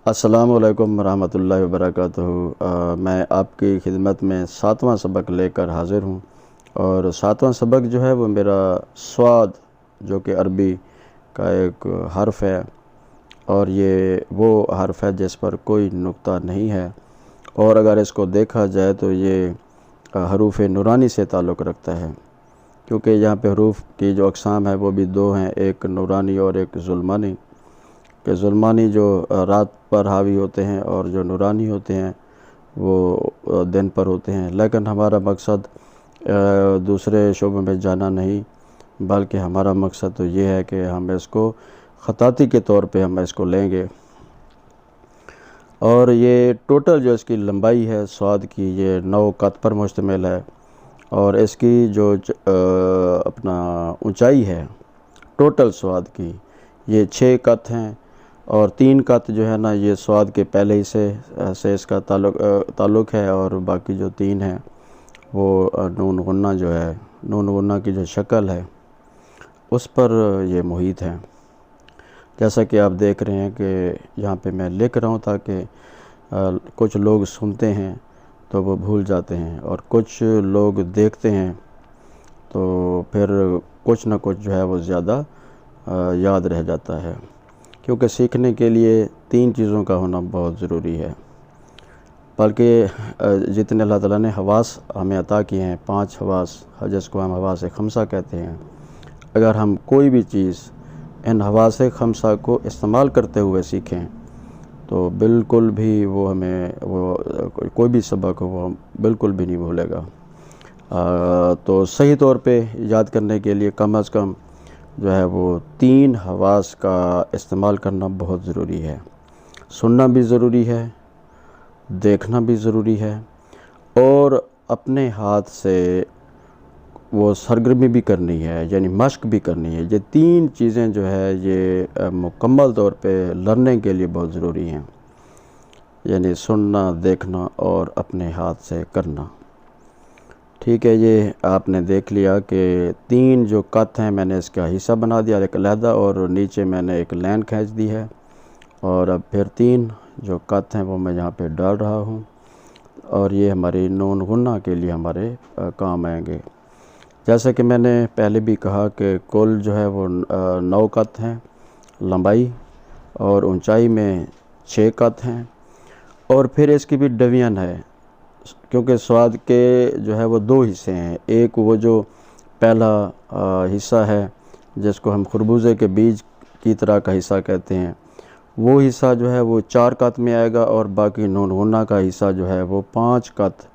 अस्सलामुअलैकुम रहमतुल्लाहि वबरकातुहू। मैं आपकी खिदमत में सातवां सबक लेकर हाज़िर हूँ और सातवां सबक जो है वो मेरा स्वाद जो कि अरबी का एक हर्फ़ है और ये वो हर्फ़ है जिस पर कोई नुक्ता नहीं है और अगर इसको देखा जाए तो ये हरूफ़ नूरानी से ताल्लुक़ रखता है, क्योंकि यहाँ पे हरूफ़ की जो अक़साम है वो भी दो हैं, एक नूरानी और एक ज़ुल्मानी। कि ज़ुल्मानी जो रात पर हावी होते हैं और जो नूरानी होते हैं वो दिन पर होते हैं। लेकिन हमारा मकसद दूसरे शोबों में जाना नहीं, बल्कि हमारा मकसद तो ये है कि हम इसको ख़ताती के तौर पे हम इसको लेंगे। और ये टोटल जो इसकी लंबाई है स्वाद की, ये 9 कत पर मुश्तमिल है और इसकी जो अपना ऊंचाई है टोटल स्वाद की, ये 6 कत हैं और 3 कत जो है ना ये स्वाद के पहले ही से इसका ताल्लुक़ है और बाकी जो 3 हैं वो नून गुन्ना जो है, नून गुन्ना की जो शक्ल है उस पर ये मुहित है। जैसा कि आप देख रहे हैं कि यहाँ पे मैं लिख रहा हूँ ताकि कुछ लोग सुनते हैं तो वो भूल जाते हैं और कुछ लोग देखते हैं तो फिर कुछ ना कुछ जो है वो ज़्यादा याद रह जाता है, क्योंकि सीखने के लिए 3 चीज़ों का होना बहुत ज़रूरी है। बल्कि जितने अल्लाह ताला ने हवास हमें अता किए हैं, 5 हवास जिसको हम हवास खमसा कहते हैं, अगर हम कोई भी चीज़ इन हवास खमसा को इस्तेमाल करते हुए सीखें तो बिल्कुल भी वो हमें वो कोई भी सबक हो वो बिल्कुल भी नहीं भूलेगा। तो सही तौर पे याद करने के लिए कम अज़ कम जो है वो 3 हवास का इस्तेमाल करना बहुत ज़रूरी है। सुनना भी ज़रूरी है, देखना भी ज़रूरी है और अपने हाथ से वो सरगर्मी भी करनी है, यानी मश्क भी करनी है। ये 3 चीज़ें जो है ये मुकम्मल तौर पे लर्निंग के लिए बहुत ज़रूरी हैं, यानी सुनना, देखना और अपने हाथ से करना। ठीक है, ये आपने देख लिया कि 3 जो कत हैं मैंने इसका हिस्सा बना दिया एक अलहदा और नीचे मैंने एक लाइन खींच दी है और अब फिर 3 जो कत हैं वो मैं यहाँ पे डाल रहा हूँ और ये हमारी नून गुन्ना के लिए हमारे काम आएंगे। जैसा कि मैंने पहले भी कहा कि कुल जो है वो 9 कत हैं लंबाई और ऊंचाई में 6 कत हैं और फिर इसकी भी डिवीज़न है, क्योंकि स्वाद के जो है वो 2 हिस्से हैं। एक वो जो पहला हिस्सा है जिसको हम खरबूजे के बीज की तरह का हिस्सा कहते हैं, वो हिस्सा जो है वो 4 कत में आएगा और बाकी नून गुन्ना का हिस्सा जो है वो 5 कत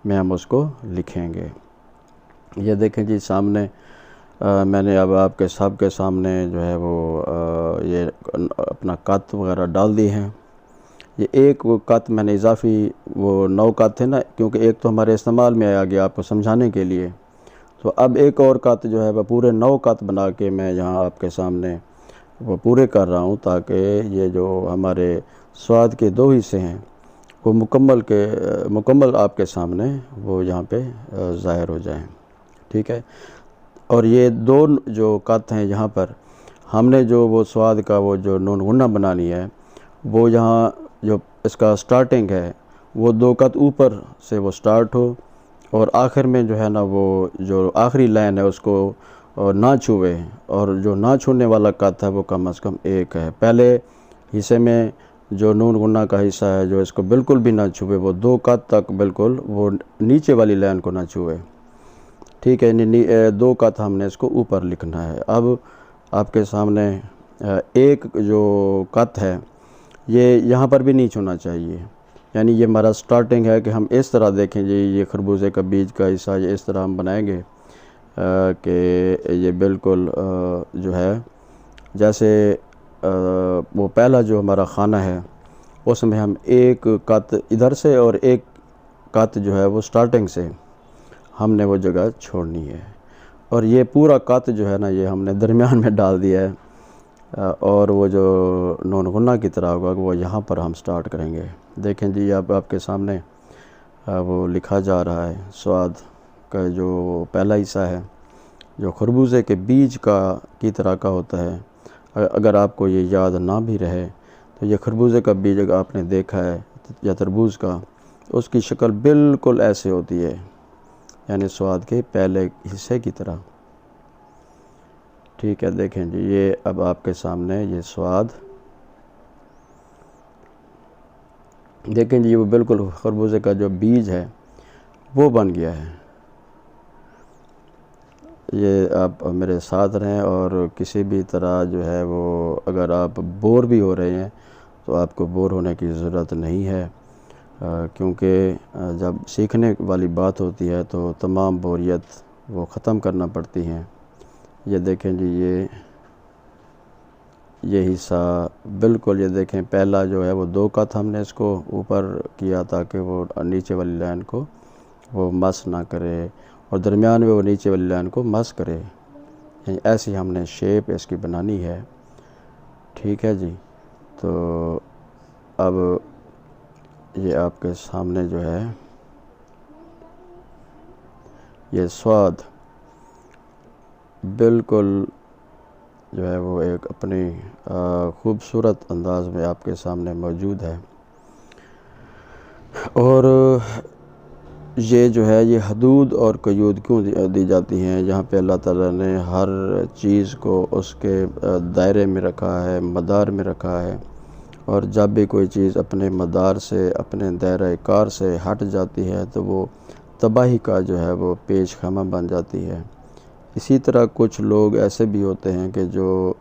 में हम उसको लिखेंगे। ये देखें जी सामने मैंने अब आपके सब के सामने जो है वो ये अपना कत वगैरह डाल दिए हैं। ये एक वो कत मैंने इजाफ़ी वो 9 कत थे ना, क्योंकि एक तो हमारे इस्तेमाल में आ गया आपको समझाने के लिए, तो अब एक और कत जो है वह पूरे 9 कत बना के मैं यहाँ आपके सामने वो पूरे कर रहा हूँ ताकि ये जो हमारे स्वाद के 2 हिस्से हैं वो मुकम्मल आपके सामने वो यहाँ पे ज़ाहिर हो जाएं। ठीक है, और ये 2 जो कत हैं यहाँ पर हमने जो वो स्वाद का वो जो नून गुन्ना बनानी है, वो यहाँ जो इसका स्टार्टिंग है वो 2 कत ऊपर से वो स्टार्ट हो और आखिर में जो है ना वो जो आखिरी लाइन है उसको ना छुए, और जो ना छूने वाला कत है वो कम अज़ कम 1 है। पहले हिस्से में जो नून गुन्ना का हिस्सा है जो इसको बिल्कुल भी ना छुए, वो 2 कत तक बिल्कुल वो नीचे वाली लाइन को ना छुए। ठीक है, 2 कत हमने इसको ऊपर लिखना है। अब आपके सामने एक जो कत है ये यहाँ पर भी नहीं छूना चाहिए, यानी ये हमारा स्टार्टिंग है कि हम इस तरह देखें जी, ये खरबूजे का बीज का हिस्सा ये इस तरह हम बनाएंगे कि ये बिल्कुल जो है जैसे वो पहला जो हमारा खाना है उसमें हम एक कत इधर से और एक कत जो है वो स्टार्टिंग से हमने वो जगह छोड़नी है और ये पूरा कत जो है ना ये हमने दरमियान में डाल दिया है और वो जो नून गुन्ना की तरह होगा वो यहाँ पर हम स्टार्ट करेंगे। देखें जी अब आपके सामने वो लिखा जा रहा है स्वाद का जो पहला हिस्सा है जो खरबूजे के बीज की तरह का होता है। अगर आपको ये याद ना भी रहे तो ये खरबूजे का बीज अगर आपने देखा है या तरबूज का, उसकी शक्ल बिल्कुल ऐसे होती है, यानी स्वाद के पहले हिस्से की तरह। ठीक है, देखें जी, ये अब आपके सामने ये स्वाद देखें जी, वो बिल्कुल खरबूजे का जो बीज है वो बन गया है। ये आप मेरे साथ रहें और किसी भी तरह जो है वो, अगर आप बोर भी हो रहे हैं तो आपको बोर होने की ज़रूरत नहीं है, क्योंकि जब सीखने वाली बात होती है तो तमाम बोरियत वो ख़त्म करना पड़ती हैं। ये देखें जी, ये हिस्सा बिल्कुल, ये देखें, पहला जो है वो 2 कत हमने इसको ऊपर किया ताकि वो नीचे वाली लाइन को वो मस ना करे, और दरमियान में वो नीचे वाली लाइन को मस करे। यानी ऐसी हमने शेप इसकी बनानी है। ठीक है जी, तो अब ये आपके सामने जो है ये स्वाद बिल्कुल जो है वो एक अपनी ख़ूबसूरत अंदाज में आपके सामने मौजूद है। और ये जो है ये हदूद और क़यूद क्यों दी जाती हैं, जहाँ पे अल्लाह ताला ने हर चीज़ को उसके दायरे में रखा है, मदार में रखा है, और जब भी कोई चीज़ अपने मदार से, अपने दायरे कार से हट जाती है तो वो तबाही का जो है वो पेश खमा बन जाती है। इसी तरह कुछ लोग ऐसे भी होते हैं कि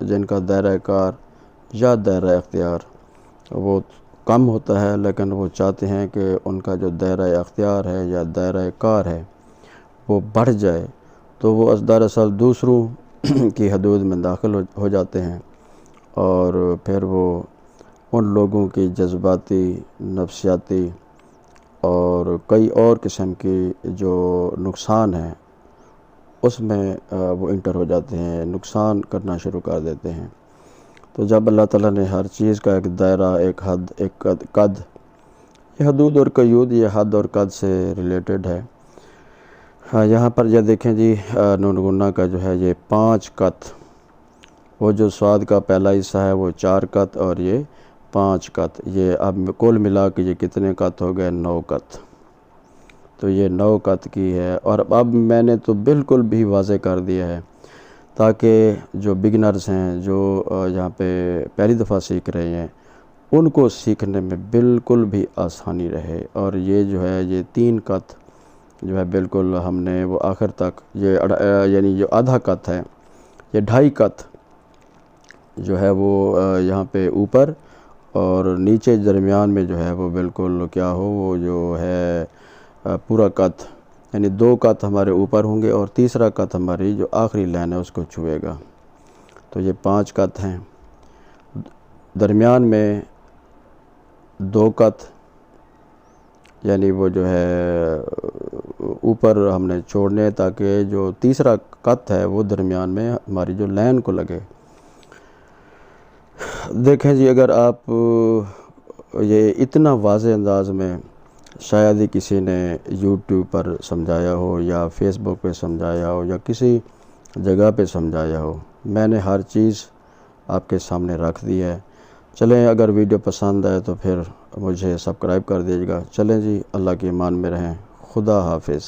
जिनका दायरा कार या दायरा इख्तियार वो कम होता है, लेकिन वो चाहते हैं कि उनका जो दायरा इख्तियार है या दायरा कार है वो बढ़ जाए, तो वो दरअसल दूसरों की हदूद में दाखिल हो जाते हैं, और फिर वो उन लोगों की जज्बाती, नफ्सियाती और कई और किस्म की जो नुकसान है उसमें वो इंटर हो जाते हैं, नुकसान करना शुरू कर देते हैं। तो जब अल्लाह ताला ने हर चीज़ का एक दायरा, एक हद, एक कद, ये हदूद और क़यूद ये हद और कद से रिलेटेड है। हाँ, यहाँ पर यह देखें जी, नून गुन्ना का जो है ये 5 कत, वो जो स्वाद का पहला हिस्सा है वो 4 कत और ये 5 कत, ये अब कुल मिला के ये कितने कत हो गए, 9 कत। तो ये 9 कत की है। और अब मैंने तो बिल्कुल भी वाज़े कर दिया है ताकि जो बिगिनर्स हैं, जो यहाँ पे पहली दफ़ा सीख रहे हैं, उनको सीखने में बिल्कुल भी आसानी रहे। और ये जो है ये 3 कत जो है बिल्कुल हमने वो आखिर तक, ये यानी जो आधा कत है, ये 2.5 कत जो है वो यहाँ पे ऊपर, और नीचे दरमियान में जो है वो बिल्कुल क्या हो, वो जो है पूरा कत, यानी 2 कत हमारे ऊपर होंगे और तीसरा कत हमारी जो आखिरी लाइन है उसको छुएगा। तो ये 5 कत हैं, दरमियान में 2 कत, यानी वो जो है ऊपर हमने छोड़ने ताकि जो तीसरा कत है वो दरमियान में हमारी जो लाइन को लगे। देखें जी, अगर आप ये इतना वाज़े अंदाज में शायद ही किसी ने YouTube पर समझाया हो या फेसबुक पे समझाया हो या किसी जगह पे समझाया हो, मैंने हर चीज़ आपके सामने रख दी है। चलें, अगर वीडियो पसंद आए तो फिर मुझे सब्सक्राइब कर दीजिएगा। चलें जी, अल्लाह की मान में रहें। खुदा हाफिज़।